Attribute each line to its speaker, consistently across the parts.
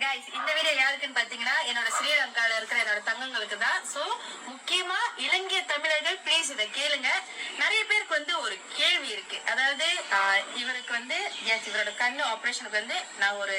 Speaker 1: Guys இந்த video யாருக்குன்னு பாத்தீங்கன்னா என்னோட ஸ்ரீலங்கால இருக்கிற என்னோட தங்கங்களுக்கு தான். சோ முக்கியமா இலங்கை தமிழர்கள் ப்ளீஸ் இதை கேளுங்க. நிறைய பேருக்கு வந்து ஒரு கேள்வி இருக்கு. அதாவது இவருக்கு வந்து இவரோட கண்ணு ஆபரேஷனுக்கு வந்து நான் ஒரு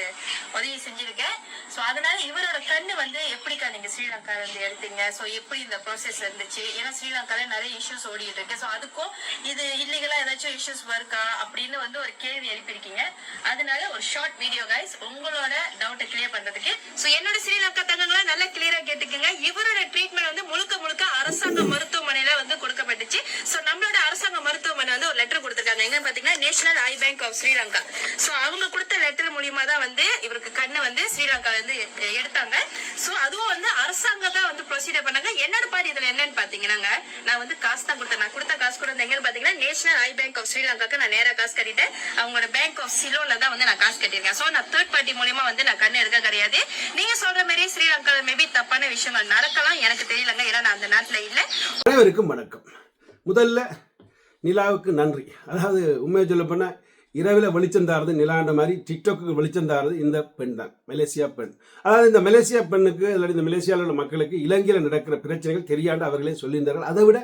Speaker 1: உதவி செஞ்சிருக்கேன். சோ அதனால இவரோட கண்ணு வந்து எப்படிக்கா நீங்க ஸ்ரீலங்கால இருந்து எடுத்தீங்க, சோ எப்படி இந்த ப்ராசஸ் இருந்துச்சு, ஏன்னா ஸ்ரீலங்கால நிறைய இஷ்யூஸ் ஓடிட்டு இருக்கு. சோ அதுக்கும் இது இல்லீகலா ஏதாச்சும் இஷ்யூஸ் இருக்கா அப்படின்னு வந்து ஒரு கேள்வி எழுப்பியிருக்கீங்க. அதனால ஒரு ஷார்ட் வீடியோ கைஸ் உங்களோட டவுட்டை கிளியர் பண்றதுக்கு. சோ என்னோட ஸ்ரீலங்கா தங்கங்களா நல்லா கிளியரா கேட்டுக்கங்க. இவரோட ட்ரீட்மெண்ட் வந்து முழுக்க முழுக்க அரசாங்க மருத்துவமனையில வந்து கொடுக்கப்பட்டுச்சு. சோ நம்மளோட அரசாங்க மருத்துவமனை வந்து ஒரு லெட்டர் கொடுத்திருக்காங்க. எங்க பாத்தீங்கன்னா நேஷனல் ஐ பேங்க் ஆஃப் ஸ்ரீலங்கா. சோ அவங்க கொடுத்த லெட்டர் மூலியமா தான் வந்து இவருக்கு கண்ணை வந்து ஸ்ரீலங்கால இருந்து எடுத்தாங்க. சோ அதுவும் வந்து அரசாங்கம் தான் வந்து ப்ரொசீடர் பண்ணாங்க. என்னோட பாடி இதுல என்னன்னு பாத்தீங்கன்னா நான் வந்து காசு தான் கொடுத்தேன். நான் கொடுத்த காசு கூட எங்கன்னு பாத்தீங்கன்னா நேஷனல் ஐ பேங்க் ஆஃப் ஸ்ரீலங்காக்கு நான் நேரா காசு கட்டிட்டேன். அவங்களோட பேங்க் ஆஃப் சிலோன்ல தான் வந்து நான் காசு கட்டிருக்கேன். சோ நான் தேர்ட் பார்ட்டி மூலியமா வந்து நான் கண்ணு எடுக்க கிடையாது. நீங்க சொல்ற மாதிரி ஸ்ரீலங்கால மேபி தப்பான விஷயங்கள் நடக்கலாம், எனக்கு தெரியலங்க, ஏன்னா நான் அந்த நாட்டுல இல்ல.
Speaker 2: அனைவருக்கும் வணக்கம். முதல்ல நிலாவுக்கு நன்றி. அதாவது உண்மையை சொல்ல போனா இரவில் வெளிச்சம் தாரது நிலாண்ட மாதிரி டிக்டாக்கு வெளிச்சம் தாரது இந்த பெண் தான், மலேசியா பெண். அதாவது இந்த மலேசியா பெண்ணுக்கு அல்லது இந்த மலேசியாவில் உள்ள மக்களுக்கு இலங்கையில் நடக்கிற பிரச்சனைகள் தெரியாண்டு அவர்களே சொல்லியிருந்தார்கள். அதை விட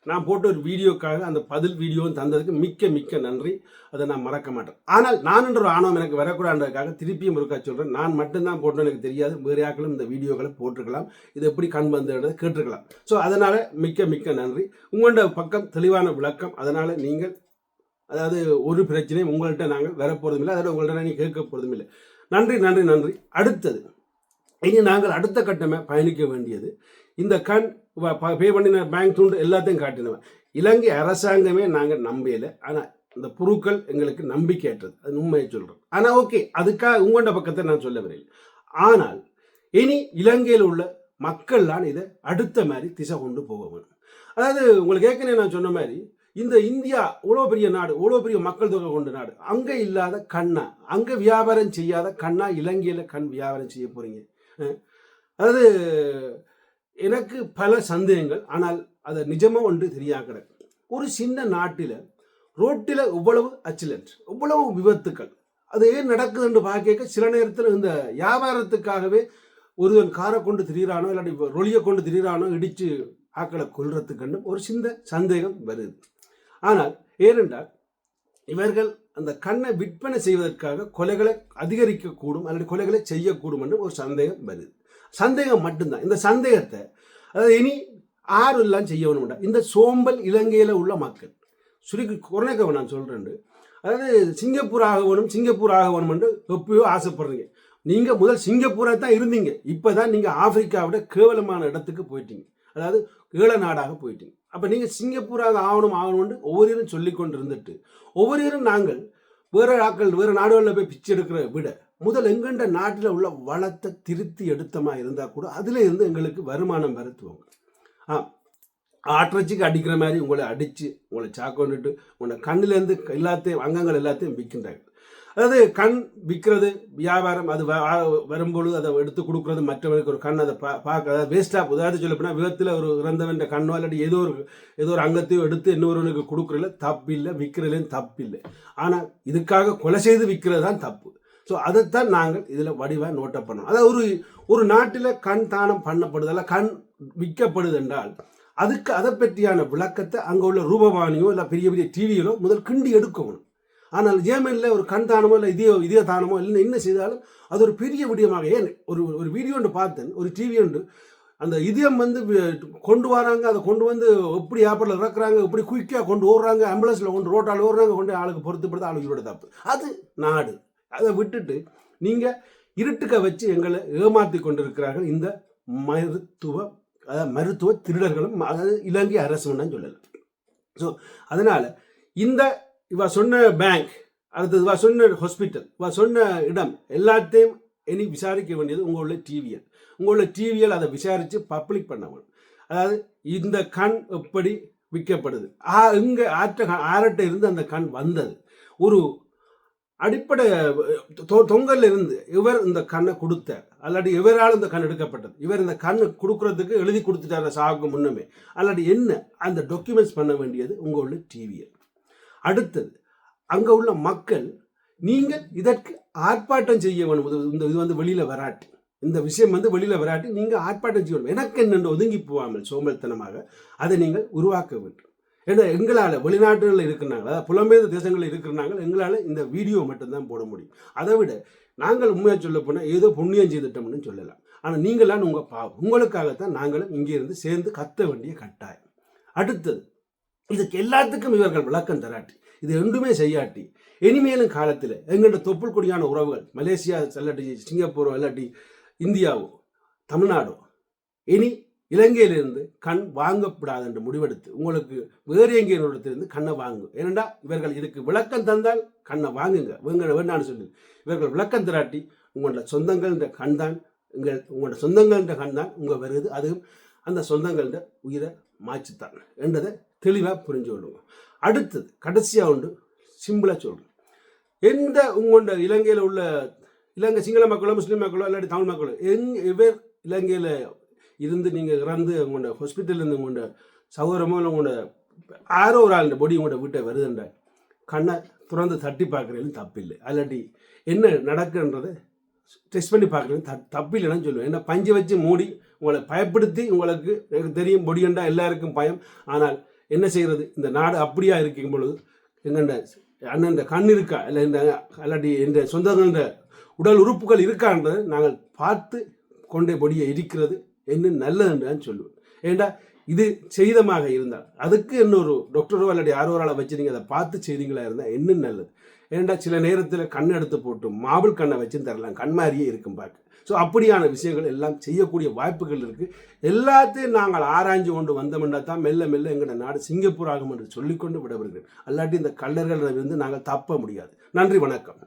Speaker 2: நான் போட்ட ஒரு வீடியோக்காக அந்த பதில் வீடியோவும் தந்ததுக்கு மிக்க மிக்க நன்றி. அதை நான் மறக்க மாட்டேன். ஆனால் நான் என்ற ஒரு ஆணவம் எனக்கு வரக்கூடாதுக்காக திருப்பியும் இருக்கா சொல்கிறேன். நான் மட்டும்தான் போட்டோம், எனக்கு தெரியாது, வேறு யாக்களும் இந்த வீடியோக்களை போட்டிருக்கலாம், இது எப்படி கண் வந்துன்றதை கேட்டிருக்கலாம். ஸோ அதனால் மிக்க மிக்க நன்றி. உங்களோட பக்கம் தெளிவான விளக்கம். அதனால் நீங்கள் அதாவது ஒரு பிரச்சனையும் உங்கள்கிட்ட நாங்கள் வரப்போகிறதும் இல்லை, அதோட உங்கள்கிட்ட நீங்கள் கேட்க போகிறதும் இல்லை. நன்றி நன்றி நன்றி. அடுத்தது இனி நாங்கள் அடுத்த கட்டமே பயணிக்க வேண்டியது இந்த கண் பே பண்ணின பேங்க் துண்டு எல்லாத்தையும் காட்டினவன் இலங்கை அரசாங்கமே நாங்கள் நம்பல. ஆனால் இந்த பொருட்கள் எங்களுக்கு நம்பிக்கையற்றது, அது உண்மையை சொல்கிறோம். ஆனால் ஓகே, அதுக்காக உங்களோட பக்கத்தை நான் சொல்ல வரல. ஆனால் இனி இலங்கையில் உள்ள மக்கள்லாம் இதை அடுத்த மாதிரி திசை கொண்டு போக வேணும். அதாவது உங்களுக்கு ஏற்கனவே நான் சொன்ன மாதிரி இந்த இந்தியா இவ்வளோ பெரிய நாடு, இவ்வளோ பெரிய மக்கள் தொகை கொண்ட நாடு, அங்கே இல்லாத கண்ணா, அங்கே வியாபாரம் செய்யாத கண்ணா இலங்கையில் கண் வியாபாரம் செய்ய போறீங்க. அதாவது எனக்கு பல சந்தேகங்கள், ஆனால் அதை நிஜமாக ஒன்று தெரியா கிடக்கு. ஒரு சின்ன நாட்டில் ரோட்டில் இவ்வளவு அக்சிடென்ட், இவ்வளவு விபத்துக்கள், அது ஏன் நடக்குதுன்னு பார்க்க சில நேரத்தில் இந்த வியாபாரத்துக்காகவே ஒருவன் காரை கொண்டு திரிகிறானோ இல்லாட்டி ரொலியை கொண்டு திரிகிறானோ இடித்து ஆக்களை கொள்றதுக்கு ஒரு சின்ன சந்தேகம் வருது. ஆனால் ஏனென்றால் இவர்கள் அந்த கண்ணை விற்பனை செய்வதற்காக கொலைகளை அதிகரிக்கக்கூடும் அல்லது கொலைகளை செய்யக்கூடும் என்று ஒரு சந்தேகம் வருது. சந்தேகம் மட்டும்தான். இந்த சந்தேகத்தை அதாவது இனி ஆறு எல்லாம் செய்ய வேணும்டா இந்த சோம்பல் இலங்கையில் உள்ள மக்கள் சுருக்கி குறைக்க நான் சொல்கிறேன். அதாவது சிங்கப்பூர் ஆக வேணும் என்று எப்பயோ ஆசைப்படுறீங்க. நீங்கள் முதல் சிங்கப்பூராக தான் இருந்தீங்க, இப்போ தான் நீங்கள் ஆப்பிரிக்காவோட கேவலமான இடத்துக்கு போயிட்டீங்க, அதாவது ஏழ நாடாக போயிட்டீங்க. அப்போ நீங்கள் சிங்கப்பூராக ஆகணும்னு ஒவ்வொருவரும் சொல்லி கொண்டு இருந்துட்டு ஒவ்வொருவரும் நாங்கள் வேறு நாடுகளில் போய் பிச்சை எடுக்கிற விட முதல் எங்கண்ட நாட்டில் உள்ள வளத்தை திருத்தி எடுத்தமா இருந்தால் கூட அதில் இருந்து எங்களுக்கு வருமானம் வருத்துவாங்க. ஆற்றச்சிக்கு அடிக்கிற மாதிரி உங்களை அடித்து உங்களை சாக்கொண்டுட்டு உங்களை கண்ணிலேருந்து எல்லாத்தையும் அங்கங்கள் எல்லாத்தையும் விற்கின்றாங்க. அதாவது கண் விற்கிறது வியாபாரம், அது வரும்பொழுது அதை எடுத்து கொடுக்குறது மற்றவர்களுக்கு ஒரு கண் அதை பார்க்க, அதாவது வேஸ்ட்டாக உதாரணம் சொல்ல போனால் விதத்தில் ஒரு இறந்தவன் கண்ணோ இல்லாட்டி ஏதோ ஒரு அங்கத்தையும் எடுத்து இன்னொருவனுக்கு கொடுக்குறதுல தப்பு இல்லை, விற்கிறதுலேயும் தப்பு இல்லை. ஆனால் இதுக்காக கொலை செய்து விற்கிறது தான் தப்பு. ஸோ அதைத்தான் நாங்கள் இதில் வடிவாக நோட்டப் பண்ணோம். அதாவது ஒரு நாட்டில் கண் தானம் பண்ணப்படுதல்ல கண் விற்கப்படுது என்றால் அதுக்கு அதை பற்றியான விளக்கத்தை அங்கே உள்ள ரூபவாணியோ இல்லை பெரிய பெரிய டிவியிலோ முதல் கிண்டி எடுக்கணும். ஆனால் ஜேமனில் ஒரு கண் தானமோ இல்லை இதய தானமோ இல்லை என்ன செய்தாலும் அது ஒரு பெரிய விடயமாக. ஏன் ஒரு வீடியோ ஒன்று பார்த்தேன், ஒரு டிவி ஒன்று அந்த இதயம் வந்து கொண்டு வராங்க, அதை கொண்டு வந்து எப்படி ஏப்பரில் இறக்குறாங்க, எப்படி குயிக்காக கொண்டு ஓடுறாங்க, ஆம்புலன்ஸில் கொண்டு ரோட்டால் ஓடுறாங்க, கொண்டு ஆளுக்கு பொறுத்துப்படுத்த ஆளுக்கு இவரோட தப்பு. அது நாடு. அதை விட்டுட்டு நீங்கள் இருட்டுக்க வச்சு எங்களை ஏமாற்றி கொண்டிருக்கிறார்கள் இந்த மருத்துவ திருடர்களும், அதாவது இலங்கை அரசுன்னு சொல்லலாம். ஸோ அதனால் இந்த இவ சொன்ன பேங்க், அடுத்தது இவ சொன்ன ஹாஸ்பிட்டல், இவ சொன்ன இடம் எல்லாத்தையும் இனி விசாரிக்க வேண்டியது உங்களோட டிவிஎல் அதை விசாரித்து பப்ளிக் பண்ண வேணும். அதாவது இந்த கண் எப்படி விற்கப்படுது, இங்கே ஆரட்ட இருந்து அந்த கண் வந்தது, ஒரு அடிப்படை தொங்கல்ல இருந்து இவர் இந்த கண்ணை கொடுத்தார், அல்லாட்டி இவரால் இந்த கண் எடுக்கப்பட்டது, இவர் இந்த கண்ணு கொடுக்கறதுக்கு எழுதி கொடுத்துட்டார் சாவுக்கு முன்னமே, அல்லாட்டி என்ன அந்த டாக்குமெண்ட்ஸ் பண்ண வேண்டியது உங்களோட டிவிஎல். அடுத்தது அங்கே உள்ள மக்கள் நீங்கள் இதற்கு ஆர்ப்பாட்டம் செய்ய வேணும். இது வந்து வெளியில் வராட்டி இந்த விஷயம் வந்து வெளியில் வராட்டி நீங்கள் ஆர்ப்பாட்டம் செய்யணும். எனக்கு என்னென்று ஒதுங்கி போகாமல் சோம்பல்தனமாக அதை நீங்கள் உருவாக்க வேண்டும். ஏன்னா எங்களால் வெளிநாட்டுகளில் இருக்கிறாங்க, அதாவது புலம்பெயர்ந்த தேசங்களில் இருக்கிறாங்க, எங்களால் இந்த வீடியோ மட்டும்தான் போட முடியும். அதை விட நாங்கள் உண்மையாக சொல்ல போனால் ஏதோ புண்ணியம் செய்துட்டோம்னு சொல்லலாம். ஆனால் நீங்களாம் உங்கள் பாவம், உங்களுக்காகத்தான் நாங்களும் இங்கே இருந்து சேர்ந்து கத்த வேண்டிய கட்டாயம். அடுத்தது, இதுக்கு எல்லாத்துக்கும் இவர்கள் விளக்கம் தராட்டி, இது ரெண்டுமே செய்யாட்டி, இனிமேலும் காலத்தில் எங்கள்கிட்ட தொப்புள் கொடியான உறவுகள் மலேசியா இல்லாட்டி சிங்கப்பூரோ இல்லாட்டி இந்தியாவோ தமிழ்நாடோ இனி இலங்கையிலிருந்து கண் வாங்கப்படாது என்று முடிவெடுத்து உங்களுக்கு வேறு எங்கேயிருந்து கண்ணை வாங்கும். ஏனென்றா இவர்கள் இதுக்கு விளக்கம் தந்தால் கண்ணை வாங்குங்க, வேண்டான்னு சொல்லி இவர்கள் விளக்கம் தராட்டி உங்களோட சொந்தங்கள்ன்ற கண் தான் உங்களோட சொந்தங்கள்ன்ற கண் தான் உங்கள் வருது. அதுவும் அந்த சொந்தங்கள்ன்ற உயிரை மாய்ச்சித்தான் என்றதை தெளிவாக புரிஞ்சு கொள்ளுங்க. அடுத்தது கடைசியாக உண்டு, சிம்பிளாக சொல்கிறோம். எந்த உங்களோட இலங்கையில் உள்ள இலங்கை சிங்கள மக்களோ முஸ்லீம் மக்களோ இல்லாட்டி தமிழ் மக்களோ இவர் இலங்கையில் இருந்து நீங்கள் இறந்து உங்களோட ஹாஸ்பிட்டல்லேருந்து உங்களோட சகோதரமோ இல்லை உங்களோட யாரோ ஒரு ஆளுடைய பொடி உங்களோட வீட்டை வருதுன்ற கண்ணை திறந்து தட்டி பார்க்குறதும் தப்பில்லை. அல்லாட்டி என்ன நடக்குன்றதை டெஸ்ட் பண்ணி பார்க்குறது தப்பில்லைன்னு சொல்லுவேன். ஏன்னா பஞ்சு வச்சு மூடி உங்களை பயப்படுத்தி உங்களுக்கு தெரியும் பொடியண்டா எல்லாருக்கும் பயம். ஆனால் என்ன செய்கிறது, இந்த நாடு அப்படியா இருக்கும் பொழுது எங்கண்ட அண்ணன் கண் இருக்கா இல்லை இல்லாட்டி என்ற சொந்தங்கள உடல் உறுப்புகள் இருக்கான்றதை நாங்கள் பார்த்து கொண்டே பொடியை இருக்கிறது என்ன நல்லதுன்னு சொல்லுவேன். ஏண்டா இது செய்தமாக இருந்தால் அதுக்கு இன்னொரு டாக்டரோ இல்லாட்டி யாரோ ஒரு ஆளை வச்சு நீங்கள் அதை பார்த்து செய்தீங்களா இருந்தால் இன்னும் நல்லது. ஏண்டா சில நேரத்தில் கண் எடுத்து போட்டு மாபிள் கண்ணை வச்சு தரலாம், கண் மாதிரியே இருக்கும் பார்க்க. ஸோ அப்படியான விஷயங்கள் எல்லாம் செய்யக்கூடிய வாய்ப்புகள் இருக்குது. எல்லாத்தையும் நாங்கள் ஆராய்ஞ்சு கொண்டு வந்தோம்னா தான் மெல்ல மெல்ல எங்களோட நாடு சிங்கப்பூர் ஆகும் என்று சொல்லிக்கொண்டு விடவிருக்கிறேன். அல்லாட்டி இந்த கள்ளர்களிடமிருந்து நாங்கள் தப்ப முடியாது. நன்றி, வணக்கம்.